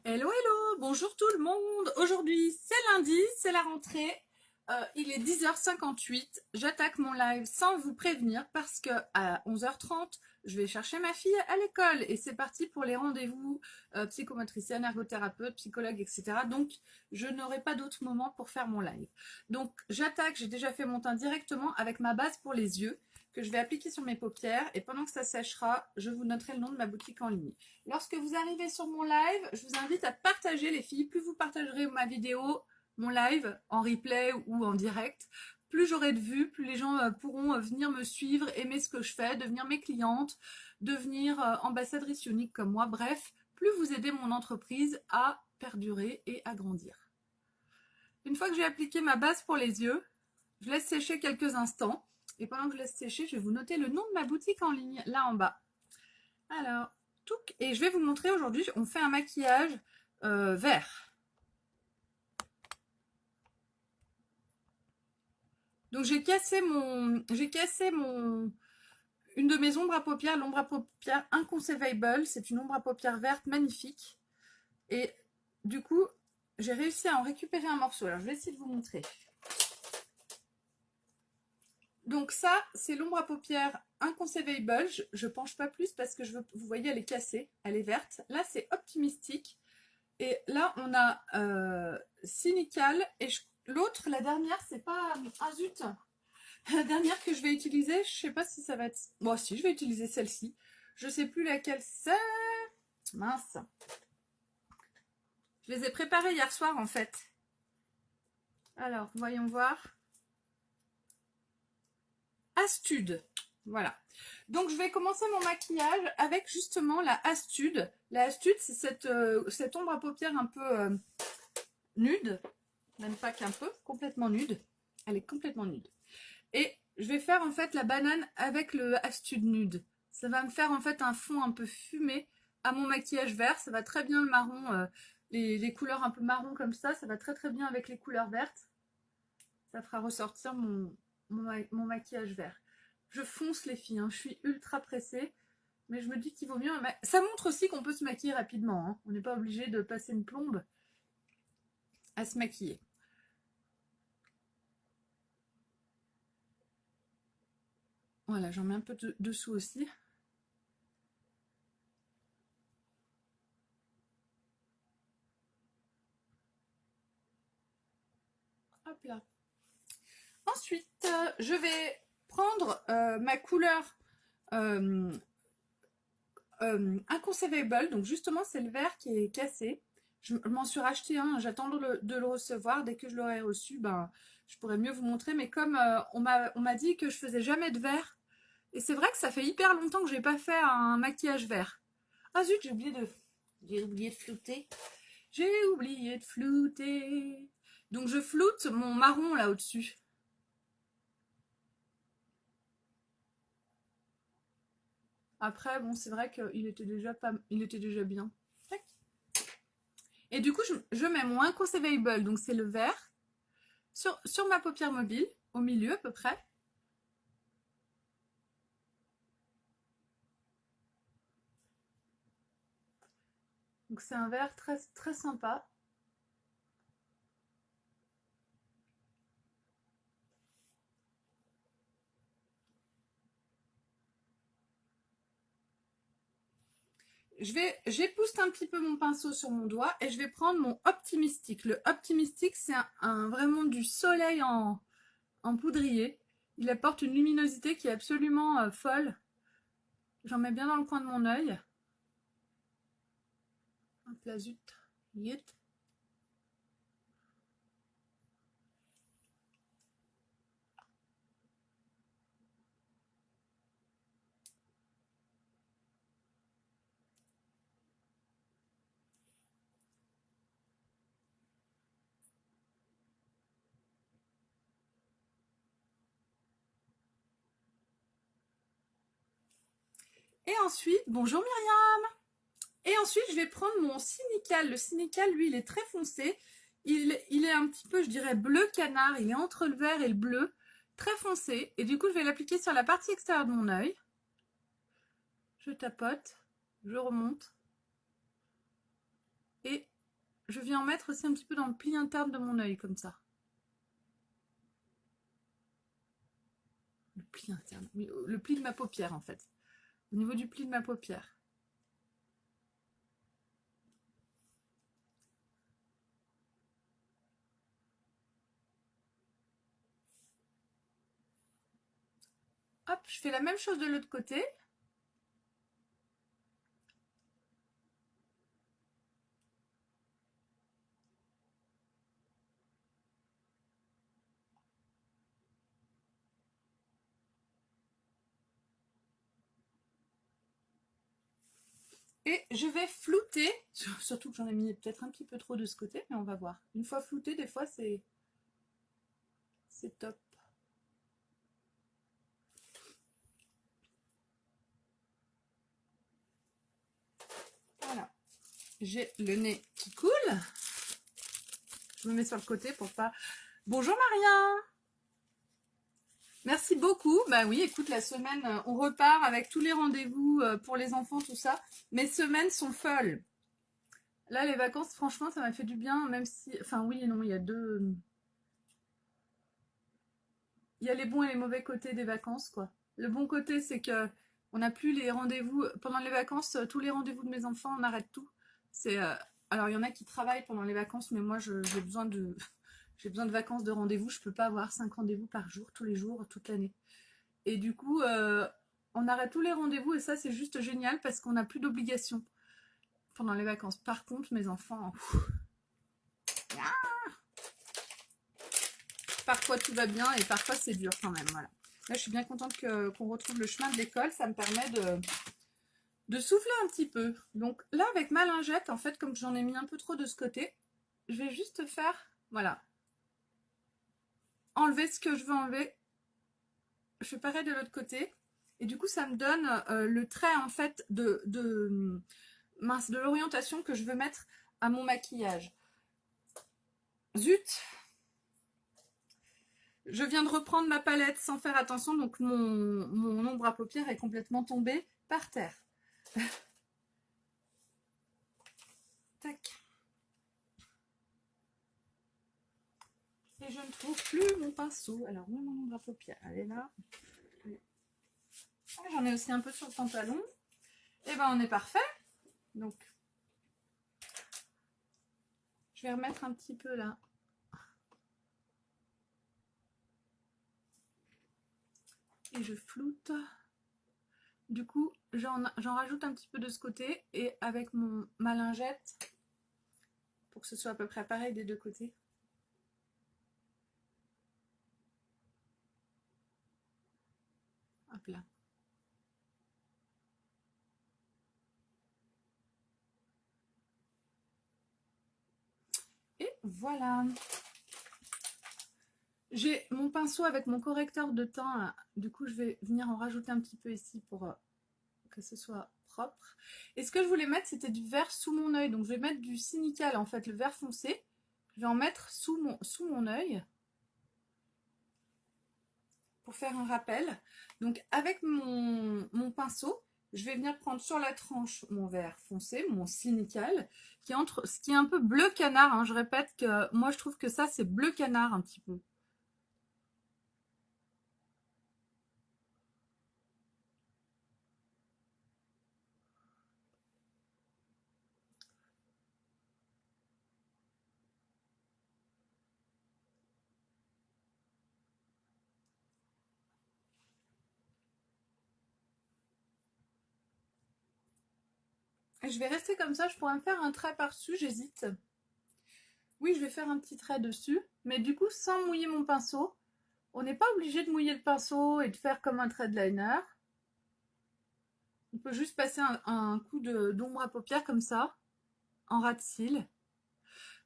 Hello, hello, bonjour tout le monde. Aujourd'hui, c'est lundi, c'est la rentrée. Il est 10h58. J'attaque mon live sans vous prévenir parce que à 11h30, je vais chercher ma fille à l'école et c'est parti pour les rendez-vous psychomotricienne, ergothérapeute, psychologue, etc. Donc, je n'aurai pas d'autre moment pour faire mon live. Donc, j'attaque, j'ai déjà fait mon teint directement avec ma base pour les yeux que je vais appliquer sur mes paupières et pendant que ça séchera, je vous noterai le nom de ma boutique en ligne. Lorsque vous arrivez sur mon live, je vous invite à partager les filles. Plus vous partagerez ma vidéo, mon live, en replay ou en direct, plus j'aurai de vues, plus les gens pourront venir me suivre, aimer ce que je fais, devenir mes clientes, devenir ambassadrice unique comme moi. Bref, plus vous aidez mon entreprise à perdurer et à grandir. Une fois que j'ai appliqué ma base pour les yeux, je laisse sécher quelques instants. Et pendant que je laisse sécher, je vais vous noter le nom de ma boutique en ligne, là en bas. Alors, et je vais vous montrer aujourd'hui, on fait un maquillage vert. Donc j'ai cassé une de mes ombres à paupières, l'ombre à paupières Inconceivable. C'est une ombre à paupières verte magnifique. Et du coup, j'ai réussi à en récupérer un morceau. Alors je vais essayer de vous montrer. Donc ça, c'est l'ombre à paupières Inconceivable. Je penche pas plus parce que vous voyez, elle est cassée, elle est verte. Là, c'est Optimistic. Et là, on a Cynical. Et l'autre, la dernière, c'est pas... Ah zut. La dernière que je vais utiliser, je sais pas si ça va être... Bon, si, je vais utiliser celle-ci. Je sais plus laquelle c'est. Mince. Je les ai préparées hier soir, en fait. Alors, voyons voir. Astude. Voilà. Donc, je vais commencer mon maquillage avec justement la Astude. La Astude, c'est cette ombre à paupières un peu nude. Même pas qu'un peu, complètement nude. Elle est complètement nude. Et je vais faire en fait la banane avec le Astude nude. Ça va me faire en fait un fond un peu fumé à mon maquillage vert. Ça va très bien le marron, les couleurs un peu marron comme ça va très très bien avec les couleurs vertes. Ça fera ressortir mon maquillage vert. Je fonce les filles, hein. Je suis ultra pressée. Mais je me dis qu'il vaut mieux... Ça montre aussi qu'on peut se maquiller rapidement, hein. On n'est pas obligé de passer une plombe à se maquiller. Voilà, j'en mets un peu dessous aussi. Hop là. Ensuite, je vais prendre ma couleur Inconceivable. Donc justement, c'est le vert qui est cassé. Je m'en suis racheté un, j'attends de le recevoir. Dès que je l'aurai reçu, ben, je pourrai mieux vous montrer. Mais comme on m'a dit que je faisais jamais de vert, et c'est vrai que ça fait hyper longtemps que je n'ai pas fait un maquillage vert. Ah zut, j'ai oublié de flouter. J'ai oublié de flouter. Donc je floute mon marron là au-dessus. Après, bon, c'est vrai qu'il était déjà bien. Et du coup, je mets mon Inconceivable, donc c'est le vert, sur ma paupière mobile, au milieu à peu près. Donc c'est un vert très, très sympa. J'épouste un petit peu mon pinceau sur mon doigt et je vais prendre mon Optimistic. Le Optimistic, c'est vraiment du soleil en poudrier. Il apporte une luminosité qui est absolument folle. J'en mets bien dans le coin de mon œil. Hop là, zut. Yut. Et ensuite, bonjour Myriam. Et ensuite, je vais prendre mon Cynical. Le Cynical, lui, il est très foncé. Il est un petit peu, je dirais, bleu canard. Il est entre le vert et le bleu. Très foncé. Et du coup, je vais l'appliquer sur la partie extérieure de mon œil. Je tapote. Je remonte. Et je viens en mettre aussi un petit peu dans le pli interne de mon œil, comme ça. Le pli interne, oui, le pli de ma paupière en fait. Au niveau du pli de ma paupière. Hop, je fais la même chose de l'autre côté. Et je vais flouter, surtout que j'en ai mis peut-être un petit peu trop de ce côté, mais on va voir. Une fois flouté, des fois c'est top. Voilà. J'ai le nez qui coule. Je me mets sur le côté pour pas... Bonjour Maria! Merci beaucoup. Bah oui, écoute, la semaine, on repart avec tous les rendez-vous pour les enfants, tout ça. Mes semaines sont folles. Là, les vacances, franchement, ça m'a fait du bien, même si... Enfin, oui et non, il y a deux... Il y a les bons et les mauvais côtés des vacances, quoi. Le bon côté, c'est que on n'a plus les rendez-vous... Pendant les vacances, tous les rendez-vous de mes enfants, on arrête tout. C'est... Alors, il y en a qui travaillent pendant les vacances, mais moi, j'ai besoin de... J'ai besoin de vacances, de rendez-vous. Je peux pas avoir 5 rendez-vous par jour, tous les jours, toute l'année. Et du coup, on arrête tous les rendez-vous et ça, c'est juste génial parce qu'on n'a plus d'obligations pendant les vacances. Par contre, mes enfants, parfois tout va bien et parfois c'est dur quand même. Voilà. Là, je suis bien contente qu'on retrouve le chemin de l'école. Ça me permet de souffler un petit peu. Donc là, avec ma lingette, en fait, comme j'en ai mis un peu trop de ce côté, je vais juste faire, voilà, enlever ce que je veux enlever. Je fais pareil de l'autre côté. Et du coup, ça me donne le trait, en fait, mince, de l'orientation que je veux mettre à mon maquillage. Zut! Je viens de reprendre ma palette sans faire attention, donc mon ombre à paupières est complètement tombée par terre. Tac. Et je ne trouve plus mon pinceau. Alors, où est mon ombre à paupières? Elle est là. Ah, j'en ai aussi un peu sur le pantalon. Et ben, on est parfait. Donc, je vais remettre un petit peu là. Et je floute. Du coup, j'en rajoute un petit peu de ce côté et avec ma lingette, pour que ce soit à peu près pareil des deux côtés. Hop là. Et voilà. J'ai mon pinceau avec mon correcteur de teint. Du coup, je vais venir en rajouter un petit peu ici pour que ce soit propre. Et ce que je voulais mettre, c'était du vert sous mon œil. Donc, je vais mettre du cynical, en fait, le vert foncé. Je vais en mettre sous mon œil pour faire un rappel. Donc, avec mon pinceau, je vais venir prendre sur la tranche mon vert foncé, mon cynical, ce qui est un peu bleu canard. Hein. Je répète que moi, je trouve que ça, c'est bleu canard un petit peu. Je vais rester comme ça, je pourrais me faire un trait par-dessus, j'hésite. Oui, je vais faire un petit trait dessus, mais du coup, sans mouiller mon pinceau. On n'est pas obligé de mouiller le pinceau et de faire comme un trait de liner. On peut juste passer un coup d'ombre à paupières comme ça, en ras de cils.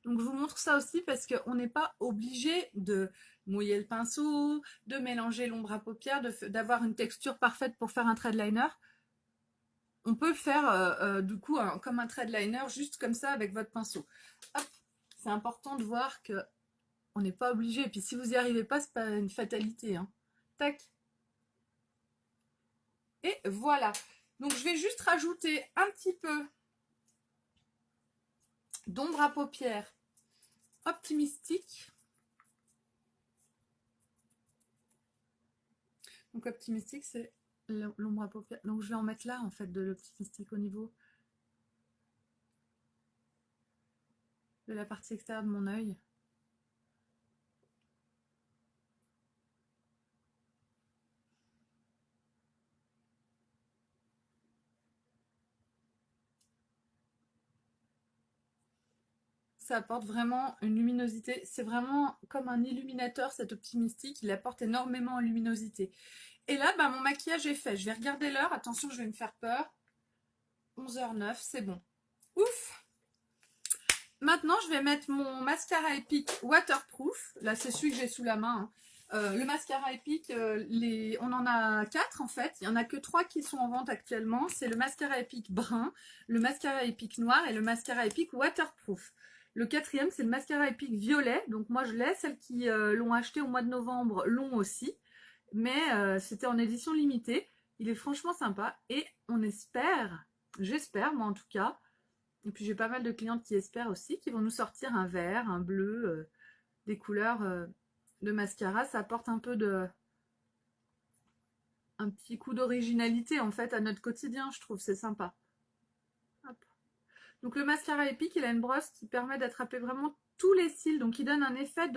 Donc je vous montre ça aussi parce qu'on n'est pas obligé de mouiller le pinceau, de mélanger l'ombre à paupières, d'avoir une texture parfaite pour faire un trait de liner. On peut faire du coup comme un trait de liner juste comme ça avec votre pinceau. C'est important de voir que on n'est pas obligé. Et puis si vous n'y arrivez pas, c'est pas une fatalité. Hein. Tac. Et voilà. Donc je vais juste rajouter un petit peu d'ombre à paupières Optimistique. Donc Optimistique, c'est l'ombre à paupières. Donc je vais en mettre là en fait de l'Optimistique au niveau de la partie extérieure de mon œil. Ça apporte vraiment une luminosité. C'est vraiment comme un illuminateur, cet Optimistique. Il apporte énormément en luminosité. Et là, bah, mon maquillage est fait. Je vais regarder l'heure. Attention, je vais me faire peur. 11h09, c'est bon. Ouf! Maintenant, je vais mettre mon mascara Epic Waterproof. Là, c'est celui que j'ai sous la main. Le mascara Epic, on en a 4 en fait. Il n'y en a que 3 qui sont en vente actuellement. C'est le mascara Epic brun, le mascara Epic noir et le mascara Epic Waterproof. Le 4e, c'est le mascara Epic violet. Donc moi, je l'ai. Celles qui l'ont acheté au mois de novembre l'ont aussi. Mais c'était en édition limitée. Il est franchement sympa. Et on espère, j'espère moi en tout cas, et puis j'ai pas mal de clientes qui espèrent aussi, qui vont nous sortir un vert, un bleu, des couleurs de mascara. Ça apporte un peu un petit coup d'originalité en fait à notre quotidien, je trouve, c'est sympa. Hop. Donc le mascara Epic, il a une brosse qui permet d'attraper vraiment tous les cils, donc il donne un effet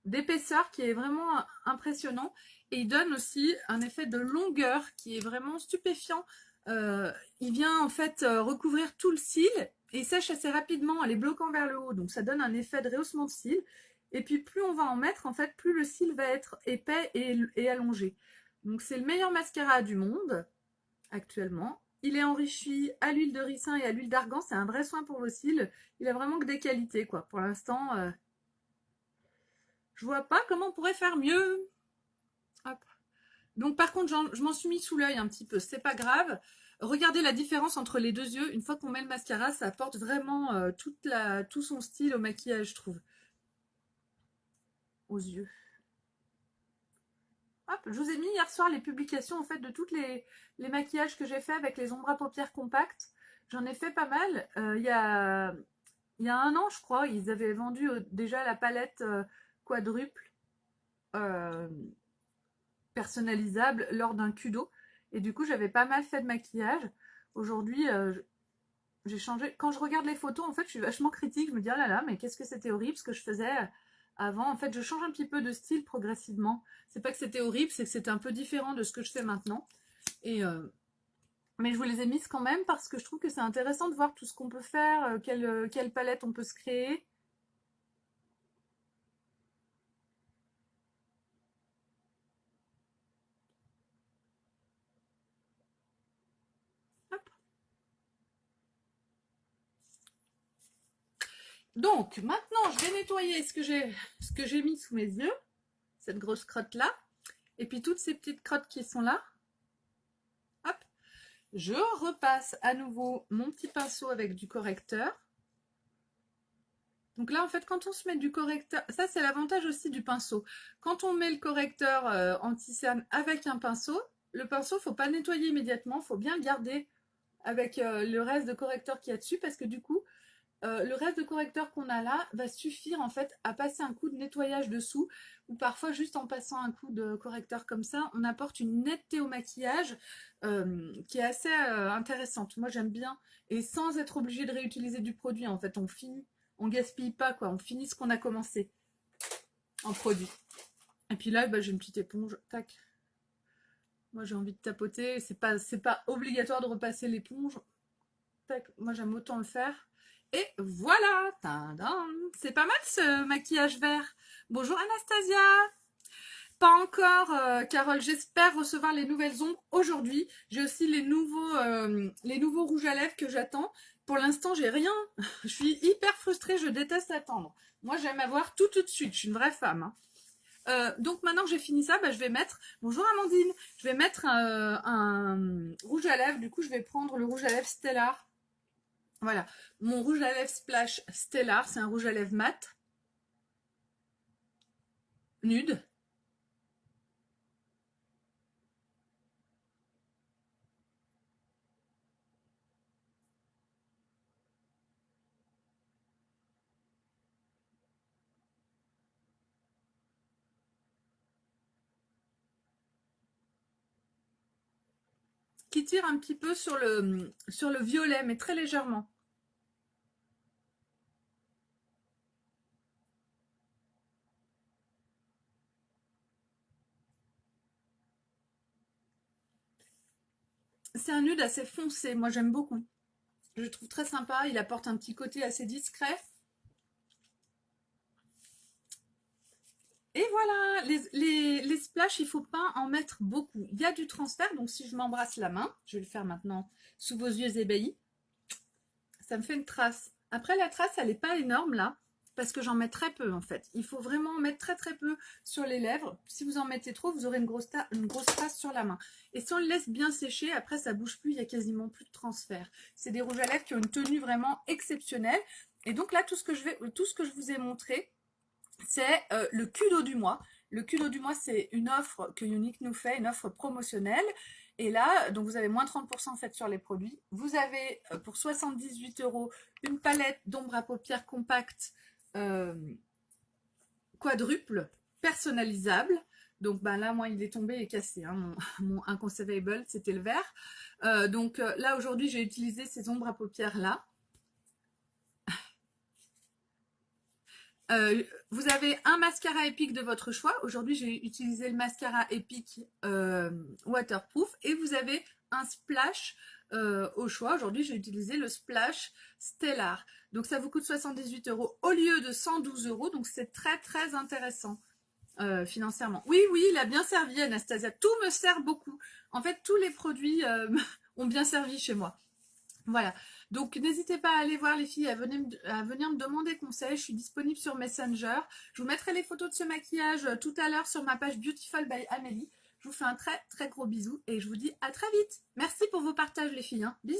d'épaisseur qui est vraiment impressionnant, et il donne aussi un effet de longueur qui est vraiment stupéfiant. Il vient en fait recouvrir tout le cil et il sèche assez rapidement en les bloquant vers le haut, donc ça donne un effet de rehaussement de cils. Et puis plus on va en mettre, en fait, plus le cil va être épais et allongé. Donc c'est le meilleur mascara du monde actuellement. Il est enrichi à l'huile de ricin et à l'huile d'argan, c'est un vrai soin pour vos cils. Il a vraiment que des qualités quoi. Pour l'instant, je vois pas comment on pourrait faire mieux. Hop. Donc par contre, je m'en suis mis sous l'œil un petit peu, c'est pas grave. Regardez la différence entre les deux yeux. Une fois qu'on met le mascara, ça apporte vraiment tout son style au maquillage, je trouve. Aux yeux. Hop, je vous ai mis hier soir les publications en fait de tous les maquillages que j'ai fait avec les ombres à paupières compactes. J'en ai fait pas mal. Il y a 1 an, je crois, ils avaient vendu déjà la palette quadruple. Personnalisable lors d'un Kudo, et du coup j'avais pas mal fait de maquillage. Aujourd'hui j'ai changé. Quand je regarde les photos en fait je suis vachement critique, je me dis oh là là mais qu'est-ce que c'était horrible ce que je faisais avant. En fait je change un petit peu de style progressivement. C'est pas que c'était horrible, c'est que c'était un peu différent de ce que je fais maintenant, et mais je vous les ai mises quand même parce que je trouve que c'est intéressant de voir tout ce qu'on peut faire, quelle palette on peut se créer. Donc, maintenant, je vais nettoyer ce que j'ai mis sous mes yeux, cette grosse crotte-là, et puis toutes ces petites crottes qui sont là. Hop, je repasse à nouveau mon petit pinceau avec du correcteur. Donc là, en fait, quand on se met du correcteur, ça c'est l'avantage aussi du pinceau. Quand on met le correcteur anti-cerne avec un pinceau, le pinceau, faut pas nettoyer immédiatement, faut bien le garder avec le reste de correcteur qu'il y a dessus, parce que du coup, le reste de correcteur qu'on a là va suffire en fait à passer un coup de nettoyage dessous, ou parfois juste en passant un coup de correcteur comme ça, on apporte une netteté au maquillage qui est assez intéressante. Moi j'aime bien, et sans être obligé de réutiliser du produit en fait, on finit, on gaspille pas quoi, on finit ce qu'on a commencé en produit. Et puis là bah, j'ai une petite éponge, tac. Moi j'ai envie de tapoter, c'est pas obligatoire de repasser l'éponge. Tac, moi j'aime autant le faire. Et voilà, c'est pas mal ce maquillage vert. Bonjour Anastasia. Pas encore, Carole. J'espère recevoir les nouvelles ombres aujourd'hui. J'ai aussi les nouveaux rouges à lèvres que j'attends. Pour l'instant, j'ai rien. Je suis hyper frustrée. Je déteste attendre. Moi, j'aime avoir tout de suite. Je suis une vraie femme. Hein. Donc maintenant que j'ai fini ça, bah, je vais mettre, bonjour Amandine, je vais mettre un rouge à lèvres. Du coup, je vais prendre le rouge à lèvres Stellar. Voilà, mon rouge à lèvres Splash Stellar, c'est un rouge à lèvres mat, nude. qui tire un petit peu sur le violet, mais très légèrement. C'est un nude assez foncé, moi j'aime beaucoup. Je le trouve très sympa, il apporte un petit côté assez discret. Et voilà, les splashes, il ne faut pas en mettre beaucoup. Il y a du transfert, donc si je m'embrasse la main, je vais le faire maintenant sous vos yeux ébahis, ça me fait une trace. Après, la trace, elle n'est pas énorme là, parce que j'en mets très peu en fait. Il faut vraiment en mettre très très peu sur les lèvres. Si vous en mettez trop, vous aurez une grosse trace sur la main. Et si on le laisse bien sécher, après ça bouge plus, il n'y a quasiment plus de transfert. C'est des rouges à lèvres qui ont une tenue vraiment exceptionnelle. Et donc là, tout ce que je vous ai montré, c'est le Kudo du mois. Le Kudo du mois, c'est une offre que Younique nous fait, une offre promotionnelle. Et là, donc vous avez moins 30% en fait sur les produits. Vous avez pour 78 € une palette d'ombre à paupières compacte quadruple, personnalisable. Donc ben là, moi, il est tombé et cassé. Hein, mon Inconceivable, c'était le vert. Donc là, aujourd'hui, j'ai utilisé ces ombres à paupières là. Vous avez un mascara épique de votre choix. Aujourd'hui, j'ai utilisé le mascara épique waterproof. Et vous avez un splash au choix. Aujourd'hui, j'ai utilisé le splash Stellar. Donc, ça vous coûte 78 € au lieu de 112 €. Donc, c'est très, très intéressant financièrement. Oui, oui, il a bien servi, Anastasia. Tout me sert beaucoup. En fait, tous les produits ont bien servi chez moi. Voilà, donc n'hésitez pas à aller voir les filles, à venir me demander conseil. Je suis disponible sur Messenger. Je vous mettrai les photos de ce maquillage tout à l'heure sur ma page Beautiful by Amélie. Je vous fais un très très gros bisou et je vous dis à très vite. Merci pour vos partages les filles. Hein. Bisous.